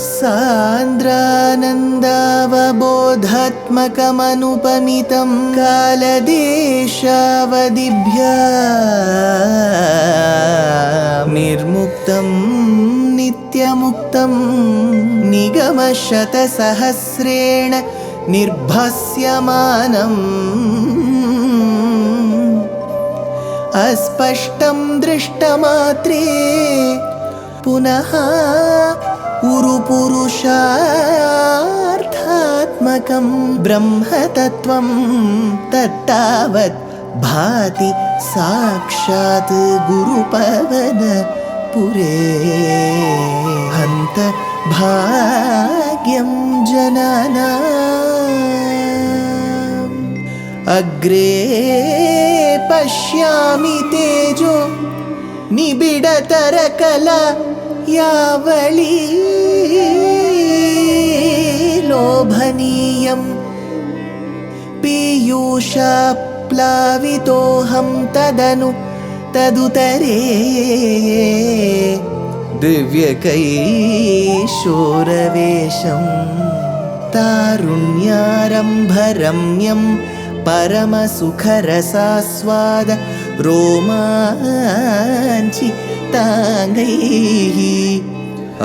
सान्द्रानन्दावबोधात्मकमनुपमितं कालदेशावदिभ्या निर्मुक्तं नित्यमुक्तं निगमशतसहस्रेण निर्भास्यमानम् अस्पष्टं दृष्टमात्रे पुनः उरुपुरुषार्थात्मकं ब्रह्मतत्त्वं तत्तावत् भाति साक्षात् गुरुपवनपुरे हन्त भाग्यं जनानाम् अग्रे पश्यामि तेजो निबिडतरकला यावली लोभनीयं पीयूषाप्लावितोऽहं तदुतरे दिव्यकैशोरवेशं तारुण्यारम्भरम्यं परमसुखरसास्वाद रोमाञ्चिताङ्गैः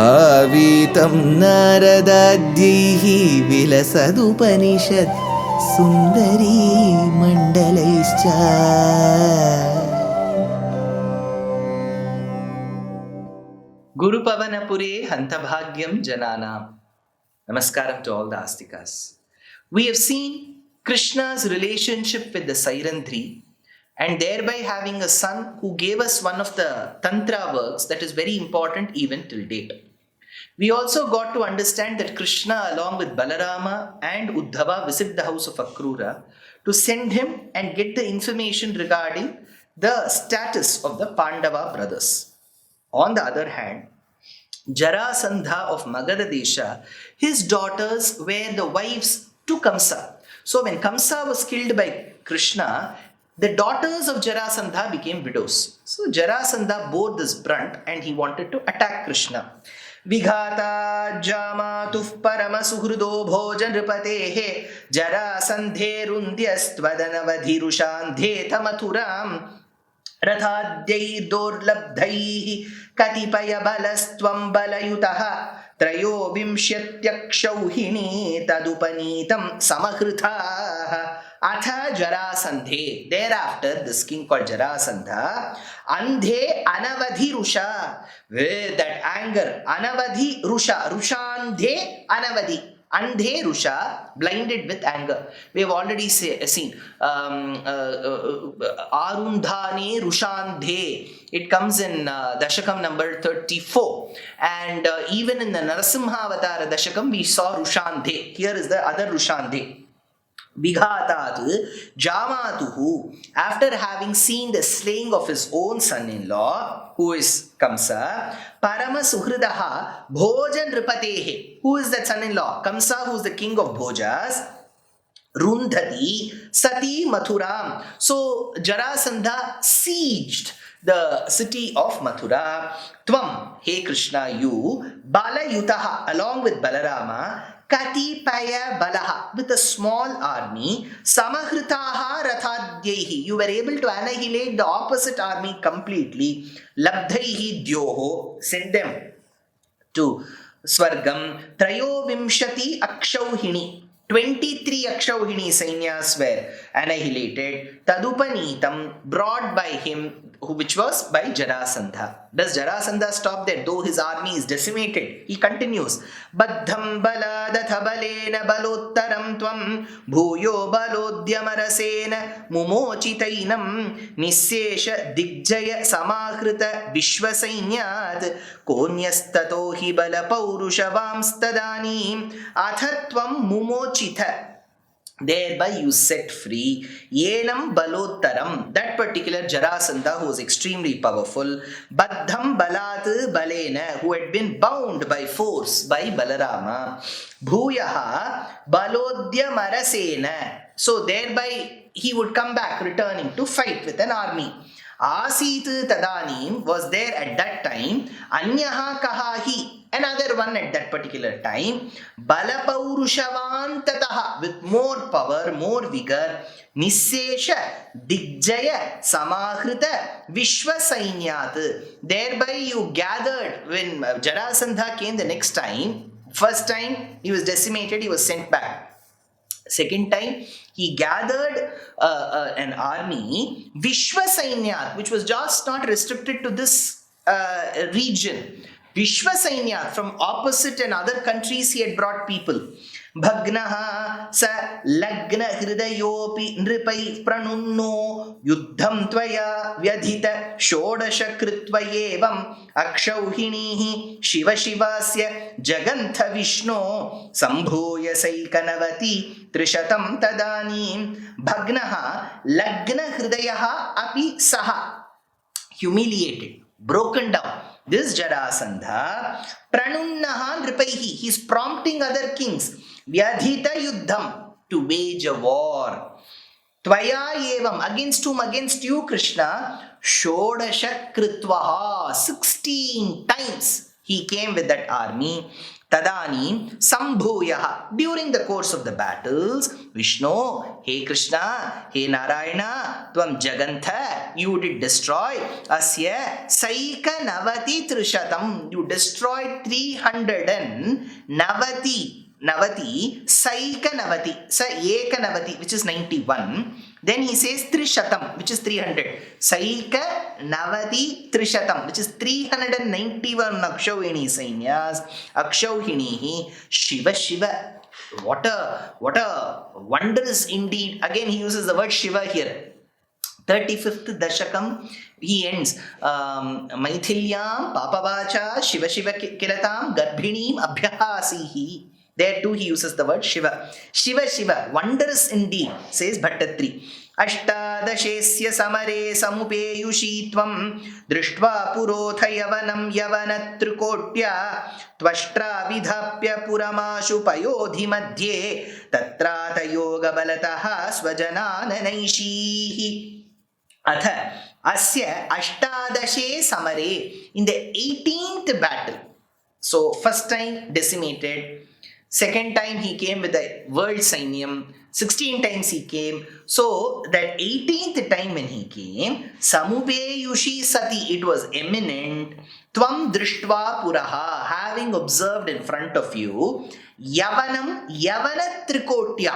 आवीतं नारदाद्यैः विलसदुपनिषत् सुन्दरी मण्डलैश्च. Gurupavanapure Hantabhagyam Jananam. Namaskaram to all the Astikas. We have seen Krishna's relationship with the Sairandri and thereby having a son who gave us one of the Tantra works that is very important even till date. We also got to understand that Krishna along with Balarama and Uddhava visit the house of Akrura to send him and get the information regarding the status of the Pandava brothers. On the other hand, Jarasandha of Magadha Desha, his daughters were the wives to Kamsa. So when Kamsa was killed by Krishna, the daughters of Jarasandha became widows. So Jarasandha bore this brunt and he wanted to attack Krishna. Vighata jamatuf parama suhrudo bhojan ripatehe Jarasandhe rundyastvadanavadhirushandhe tamathuram Rathadhyai dorlabdhaihi katipaya balastvam balayutaha Trayo vimshatyakshauhini tadupanitam samahritaha Atha Jarasandhe. Thereafter, this king called Jarasandha, Andhe Anavadhi Rusha, with that anger, Anavadhi Rusha, Rushandhe Anavadhi. Andhe Rusha, blinded with anger. We have already seen Arundhane Rushanthe. It comes in Dashakam number 34. And even in the Narasimha Avatara Dashakam, we saw Rushanthe. Here is the other Rushanthe. Vighatat Jamatuhu, after having seen the slaying of his own son-in-law, who is Kamsa, Parama Suhridaha Bhojan Ripatehe, who is that son-in-law? Kamsa, who is the king of Bhojas, Rundhati Sati Mathuram. So Jarasandha sieged the city of Mathura. Tvam, hey Krishna, you, Balayutaha, along with Balarama, Katipaya Balaha, with a small army, Samahritaha Rathadyehi, you were able to annihilate the opposite army completely. Labdhaihi Dyoho, send them to Swargam. Trayo Vimshati Akshauhini, 23 Akshauhini Sainyas were annihilated. Tadupanitam, brought by him, which was by Jarasandha. Does Jarasandha stop there? Though his army is decimated, he continues. Baddham baladatha balena balottaram tvam bhuyo balodhyamarasena mumochitainam nissesha digjaya samahrita vishwasainyad konyastato hi balapaurushavaamstadanim athatvam mumochita. Thereby you set free Yenam Balottaram, that particular Jarasandha who was extremely powerful, Baddham Balat Balena, who had been bound by force by Balarama, Bhuyaha Balodhya Marasena. So thereby he would come back returning to fight with an army. Asit tadanim was there at that time. Anyaha kahahi, another one at that particular time. Balapurushavan tataha, with more power, more vigor. Nissesha digjaya samahrita vishwasainyat. Thereby you gathered, when Jarasandha came the next time, first time he was decimated, he was sent back. Second time, he gathered an army, Vishwasainyat, which was just not restricted to this region. Vishwasainyat, from opposite and other countries he had brought people. Bhagnaha sa lagna hridayopi nripai pranunno yuddham tvaya vyadhita shodasha kritva evam akshauhinihi shiva shivasya jagantha vishno sambhuya saikanavati trishatam tadanim. Bhagnaha lagna hridayaha api saha, humiliated, broken down. This Jarasandha, pranunnaha nripaihi, he is prompting other kings, vyadhita yuddham, to wage a war. Tvaya evam, against whom? Against you, Krishna. Shodasha kritvaha, 16 times he came with that army. Tadanim sambhuyaha, during the course of the battles, Vishnu, hey Krishna, hey Narayana, tvam jagantha, you did destroy asya saika navati trishatam, you destroyed 390. Navati, Saika Navati, Sa Eka Navati, which is 91. Then he says Trishatam, which is 300. Saika Navati Trishatam, which is 391 Akshauhini Sainyas. Akshauhinihi Shiva Shiva. What a wondrous indeed. Again he uses the word Shiva here. 35th Dashakam, he ends Maithilyam Papavacha Shiva Shiva Kilatam Garbhinim Abhyahasihi. There too he uses the word Shiva. Shiva Shiva, wondrous indeed, says Bhattatri. Ashtadashesya samare samupeyushi tvam drishtva purotha yavanam yavanatrikotya tvashtra vidhapya puramashu payodhi madhye tatrata yoga balataha swajanananaishihi. Atha asya ashtadashe samare, in the 18th battle. So first time decimated, second time he came with the world Sainyam, 16 times he came. So that 18th time when he came, Samupeyushi Sati, it was imminent. Tvam Drishtva Puraha, having observed in front of you, Yavanam Yavana Trikotya,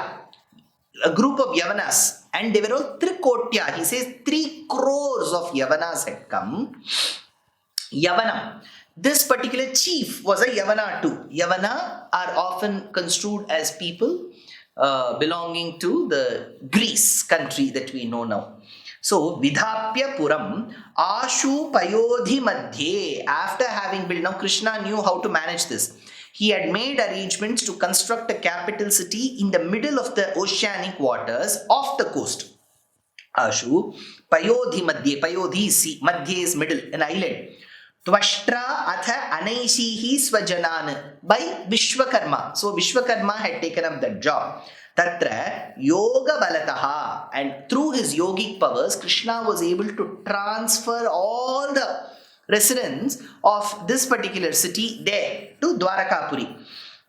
a group of Yavanas, and they were all Trikotya. He says 3 crores of Yavanas had come. Yavanam. This particular chief was a Yavana too. Yavana are often construed as people belonging to the Greece country that we know now. So, Vidhapya Puram Ashu Payodhi Madhye, after having built, now Krishna knew how to manage this. He had made arrangements to construct a capital city in the middle of the oceanic waters off the coast. Ashu Payodhi Madhye, Payodhi is sea, Madhye is middle, an island. Tvashtra atha anaishihi swajanan, by Vishwakarma. So Vishwakarma had taken up that job. Tatra yoga balataha, and through his yogic powers, Krishna was able to transfer all the residents of this particular city there to Dwarakapuri.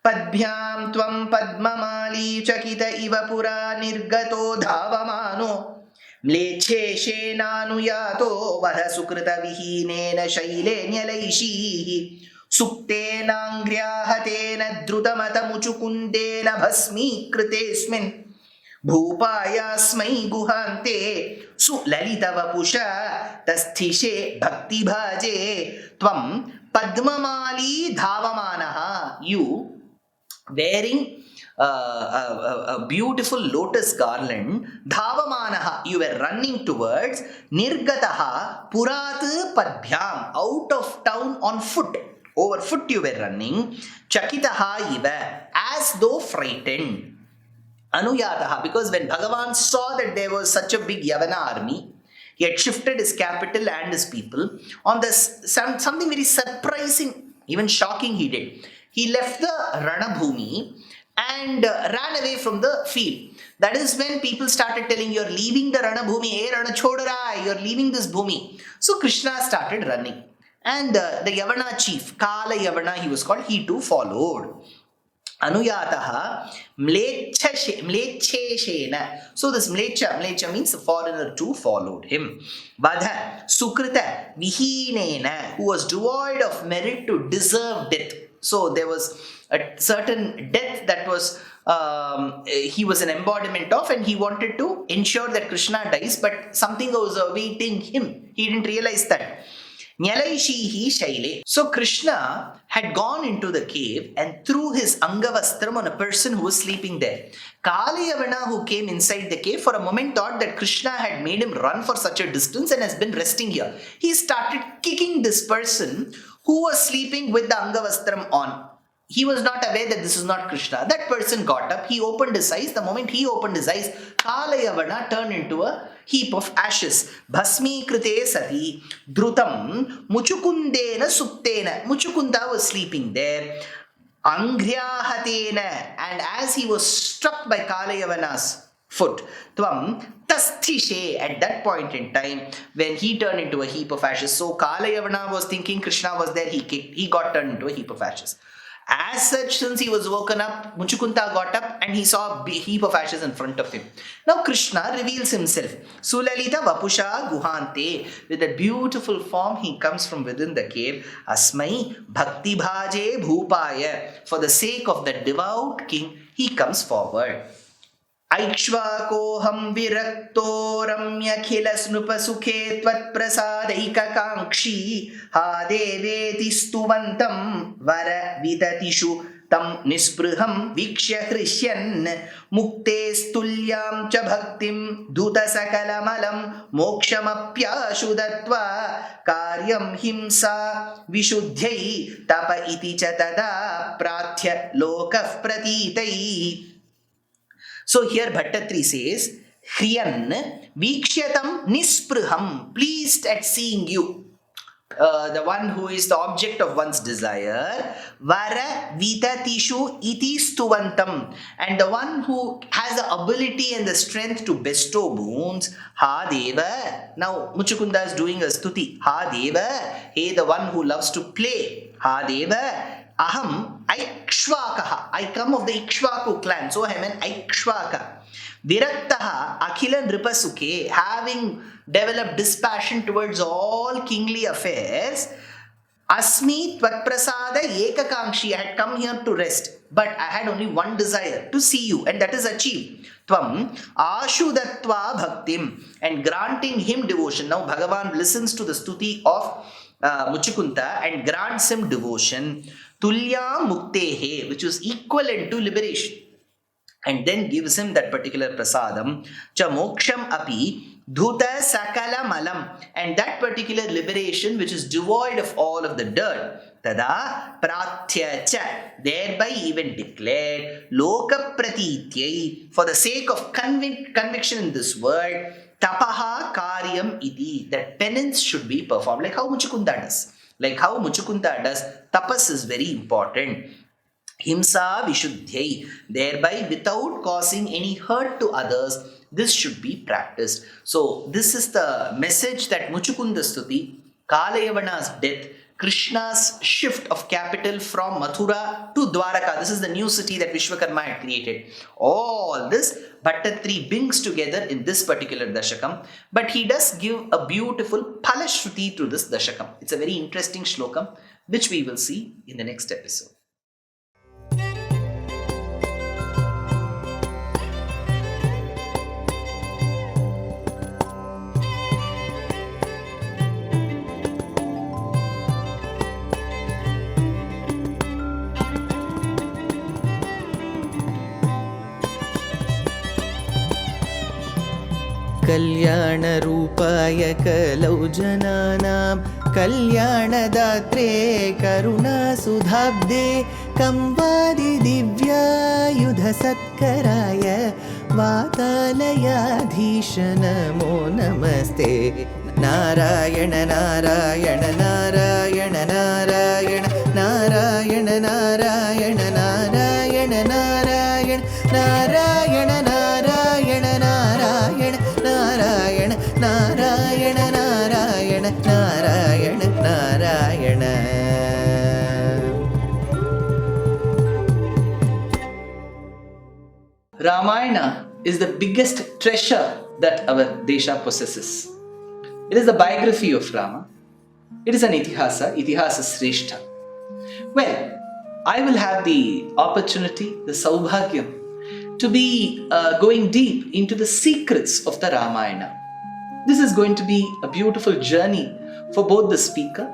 Padbhyam tvam padmamali chakita iva pura nirgato dhavamano म्लेच्छेशेनानुयातो वध सुकृतविहीनेन शैलेन्यलैषीः सुप्तेनाङ्घ्र्याहतेन द्रुतमतमुचुकुन्देन भस्मीकृतेऽस्मिन् भूपायास्मै गुहान्ते सुललितवपुषा तस्थिषे भक्तिभाजे त्वं पद्ममाली धावमानः. You wearing a beautiful lotus garland, dhavamanaha, you were running towards, nirgataha purat padbhyam, out of town on foot, over foot you were running, chakitaha iva, as though frightened, anuyataha, because when Bhagavan saw that there was such a big Yavana army, he had shifted his capital and his people on this, something very surprising, even shocking he did. He left the Ranabhumi and ran away from the field. That is when people started telling, you're leaving the Ranabhumi, hey Rana Chodara, you're leaving this Bhumi. So Krishna started running. And the Yavana chief, Kalayavana he was called, he too followed. Anuyataha mlecheshena. So this mlecha means the foreigner too followed him. Vadha sukrita vihinena, who was devoid of merit to deserve death. So there was a certain death that was he was an embodiment of, and he wanted to ensure that Krishna dies, but something was awaiting him. He didn't realize that. Nyalaishihi Shaile. So Krishna had gone into the cave and threw his Angavastram on a person who was sleeping there. Kalayavana, who came inside the cave, for a moment thought that Krishna had made him run for such a distance and has been resting here. He started kicking this person who was sleeping with the Angavastram on. He was not aware that this is not Krishna. That person got up, he opened his eyes. The moment he opened his eyes, Kalayavana turned into a heap of ashes. Bhasmi krite sati drutam muchukundena suptena. Muchukunda was sleeping there. Angryahatena, and as he was struck by Kalayavana's foot, tvam tastishe, at that point in time when he turned into a heap of ashes. So Kalayavana was thinking Krishna was there, he got turned into a heap of ashes. As such, since he was woken up, Muchukunta got up and he saw a heap of ashes in front of him. Now Krishna reveals himself. Sulalita Vapusha Guhante. With a beautiful form, he comes from within the cave. Asmai Bhakti Bhaje Bhupaya. For the sake of the devout king, he comes forward. Aikshvakoham virakto ramyakhila snupasukhe tvat prasadaika kankshi ha deveti stuvantam vara vidatishu tam nispriham vikshya krishyan mukte stulyam cha bhaktim dhuta sakalamalam mokshamapyashu datva karyam himsa vishuddhyai tapa iti cha tada prathya lokah pratitai. So here Bhattatri says, Hriyan vikshyatam nispriham, pleased at seeing you. The one who is the object of one's desire. Vara vitatishu iti stuvantam, and the one who has the ability and the strength to bestow boons. Ha deva. Now Muchukunda is doing a stuti. Ha deva, hey, the one who loves to play. Ha deva. Aham Aikshvakaha. I come of the Ikshvaku clan, so I am an Aikshvaka. Viraktaha Akhilan Ripasuke, having developed dispassion towards all kingly affairs. Asmi Tvatprasada Ekakankshi, I had come here to rest, but I had only one desire, to see you, and that is achieved. Tvam Ashudatva Bhaktim, and granting him devotion. Now Bhagavan listens to the stuti of Muchukunta and grants him devotion. Tulya muktehe, which was equivalent to liberation, and then gives him that particular prasadam. Cha moksham api dhuta sakala malam, and that particular liberation which is devoid of all of the dirt. Tada prathya cha, thereby even declared loka pratityai, for the sake of conviction in this world. Tapaha karyam iti, that penance should be performed, like how Muchukunda does. Tapas is very important. Himsa vishuddhyai, thereby without causing any hurt to others, this should be practiced. So this is the message that Muchukunda Stuti, Kalayavana's death, Krishna's shift of capital from Mathura to Dwaraka. This is the new city that Vishwakarma had created. All this Bhattatri brings together in this particular Dashakam, but he does give a beautiful Palashruti to this Dashakam. It's a very interesting shlokam, which we will see in the next episode. कल्याणरूपाय कलौ जनानां कल्याणदात्रे करुणासुधाब्दे कंवादिदिव्यायुधसत्कराय वातालयाधीश नमो नमस्ते. Narayan Narayan Narayan Narayan Narayan Narayan Narayan Narayan Narayana Narayana Narayana Narayana Narayana Narayana Narayana Narayana. Ramayana is the biggest treasure that our Desha possesses. It is the biography of Rama. It is an Itihasa Srishta. Well, I will have the opportunity, the Saubhagyam, to be going deep into the secrets of the Ramayana. This is going to be a beautiful journey for both the speaker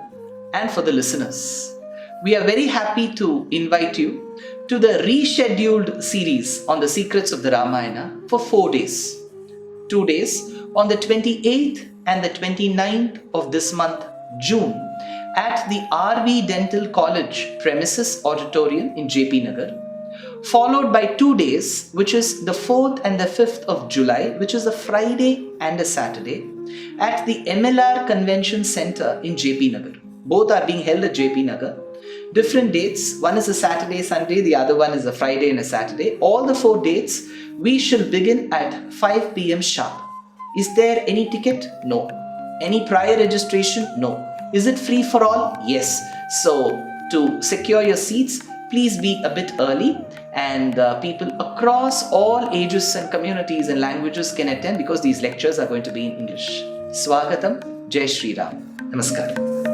and for the listeners. We are very happy to invite you to the rescheduled series on the secrets of the Ramayana for 4 days. 2 days on the 28th and the 29th of this month, June, at the RV Dental College premises auditorium in JP Nagar, followed by 2 days, which is the 4th and the 5th of July, which is a Friday and a Saturday, at the MLR Convention Center in JP Nagar. Both are being held at JP Nagar. Different dates. One is a Saturday, Sunday. The other one is a Friday and a Saturday. All the 4 dates, we shall begin at 5 p.m. sharp. Is there any ticket? No. Any prior registration? No. Is it free for all? Yes. So, to secure your seats, please be a bit early, and people across all ages and communities and languages can attend because these lectures are going to be in English. Swagatam. Jai Shri Ram. Namaskaram.